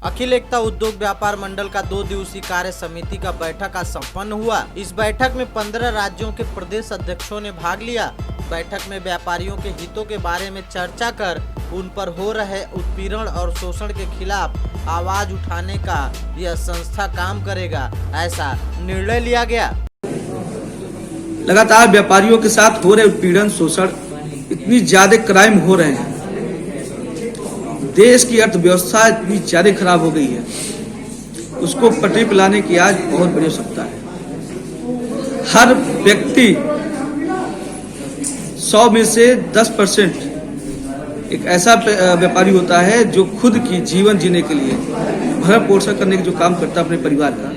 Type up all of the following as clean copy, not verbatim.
अखिल एकता उद्योग व्यापार मंडल का 2 दिवसीय कार्य समिति का बैठक आज संपन्न हुआ। इस बैठक में 15 राज्यों के प्रदेश अध्यक्षों ने भाग लिया। बैठक में व्यापारियों के हितों के बारे में चर्चा कर उन पर हो रहे उत्पीड़न और शोषण के खिलाफ आवाज उठाने का यह संस्था काम करेगा, ऐसा निर्णय लिया गया। लगातार व्यापारियों के साथ हो रहे उत्पीड़न, शोषण, इतनी ज्यादा क्राइम हो रहे हैं, देश की अर्थव्यवस्था इतनी ज्यादा खराब हो गई है, उसको पटरी पे लाने की आज बहुत बड़ी आवश्यकता है। हर व्यक्ति 100 में से 10% एक ऐसा व्यापारी होता है जो खुद की जीवन जीने के लिए भरण पोषण करने के जो काम करता है अपने परिवार का,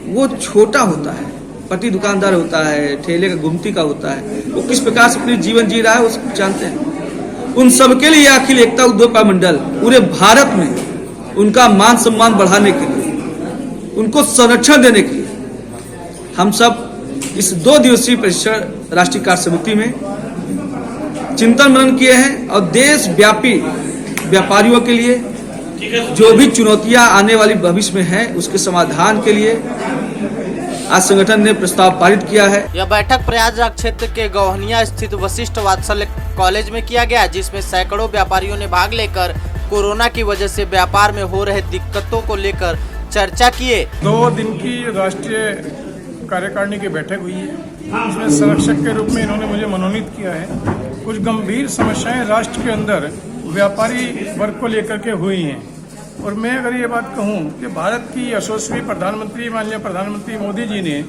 वो छोटा होता है, पट्टी दुकानदार होता है, ठेले का गुमती का होता है, वो किस प्रकार से अपनी जीवन जी रहा है वो सब जानते हैं। उन सबके लिए अखिल एकता उद्योग व्यापार मंडल पूरे भारत में उनका मान सम्मान बढ़ाने के लिए, उनको संरक्षण देने के लिए हम सब इस 2 दिवसीय प्रशिक्षण राष्ट्रीय कार्य समिति में चिंतन मनन किए हैं और देश व्यापी व्यापारियों के लिए जो भी चुनौतियां आने वाली भविष्य में हैं उसके समाधान के लिए आज संगठन ने प्रस्ताव पारित किया है। यह बैठक प्रयागराज क्षेत्र के गौहनिया स्थित वशिष्ठ वात्सल्य कॉलेज में किया गया, जिसमें सैकड़ों व्यापारियों ने भाग लेकर कोरोना की वजह से व्यापार में हो रहे दिक्कतों को लेकर चर्चा किए। 2 दिन की राष्ट्रीय कार्यकारिणी की बैठक हुई है, इसमें संरक्षक के रूप में इन्होंने मुझे मनोनीत किया है। कुछ गंभीर समस्याएं राष्ट्र के अंदर व्यापारी वर्ग को लेकर के हुई हैं और मैं अगर ये बात कहूं कि भारत की यशस्वी प्रधानमंत्री माननीय प्रधानमंत्री मोदी जी ने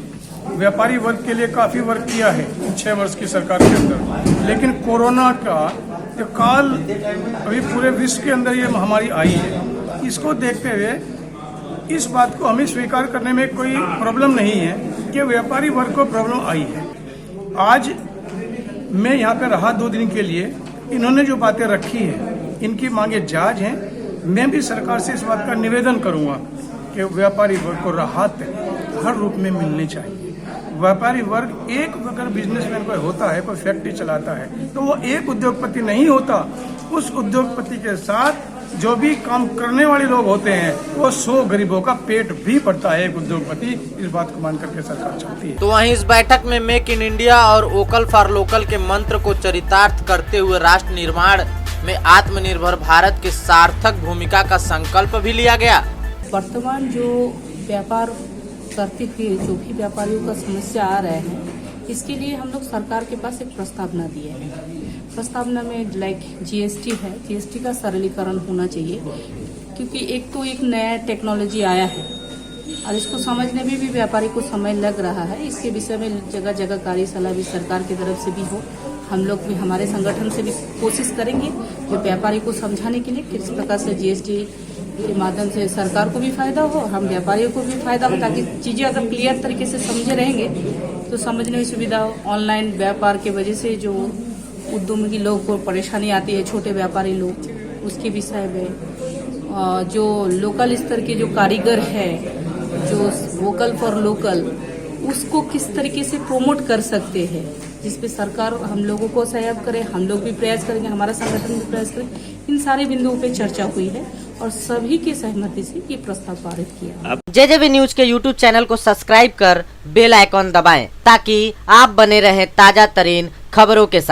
व्यापारी वर्ग के लिए काफ़ी वर्क किया है 6 वर्ष की सरकार के अंदर, लेकिन कोरोना का जो काल अभी पूरे विश्व के अंदर ये महामारी आई है, इसको देखते हुए इस बात को हमें स्वीकार करने में कोई प्रॉब्लम नहीं है कि व्यापारी वर्ग को प्रॉब्लम आई है। आज मैं यहाँ पे रहा 2 दिन के लिए, इन्होंने जो बातें रखी हैं इनकी मांगे जायज हैं। मैं भी सरकार से इस बात का निवेदन करूंगा कि व्यापारी वर्ग को राहत हर रूप में मिलनी चाहिए। व्यापारी वर्ग एक अगर बिजनेसमैन कोई होता है, कोई फैक्ट्री चलाता है, तो वो एक उद्योगपति नहीं होता, उस उद्योगपति के साथ जो भी काम करने वाले लोग होते हैं वो 100 गरीबों का पेट भी भरता है एक उद्योगपति। इस बात को मान करके सरकार चाहती है। तो वहीं इस बैठक में मेक इन इंडिया और वोकल फॉर लोकल के मंत्र को चरितार्थ करते हुए राष्ट्र निर्माण में आत्मनिर्भर भारत की सार्थक भूमिका का संकल्प भी लिया गया। वर्तमान जो व्यापार करते हुए जो भी व्यापारियों का समस्या आ रहे हैं, इसके लिए हम लोग सरकार के पास एक प्रस्तावना दिए हैं। प्रस्तावना में लाइक जीएसटी है, जीएसटी का सरलीकरण होना चाहिए, क्योंकि एक नया टेक्नोलॉजी आया है और इसको समझने में भी व्यापारी को समय लग रहा है। इसके विषय में जगह जगह कार्यशाला भी सरकार की तरफ से भी हो, हम लोग भी हमारे संगठन से भी कोशिश करेंगे जो व्यापारी को समझाने के लिए किस प्रकार से जीएसटी के माध्यम से सरकार को भी फायदा हो, हम व्यापारियों को भी फायदा हो, ताकि चीजें अगर क्लियर तरीके से समझे रहेंगे तो समझने में सुविधा हो। ऑनलाइन व्यापार के वजह से जो उद्यमी लोग को परेशानी आती है, छोटे व्यापारी लोग, उसके विषय में जो लोकल स्तर के जो कारीगर है, जो वोकल फॉर लोकल, उसको किस तरीके से प्रमोट कर सकते हैं, जिसपे सरकार हम लोगों को सहयोग करे, हम लोग भी प्रयास करेंगे, हमारा संगठन भी प्रयास करे। इन सारे बिंदुओं पे चर्चा हुई है और सभी की सहमति से ये प्रस्ताव पारित किया। जेजेबी न्यूज के यूट्यूब चैनल को सब्सक्राइब कर बेल आइकॉन दबाएं ताकि आप बने रहें ताजा तरीन खबरों के साथ।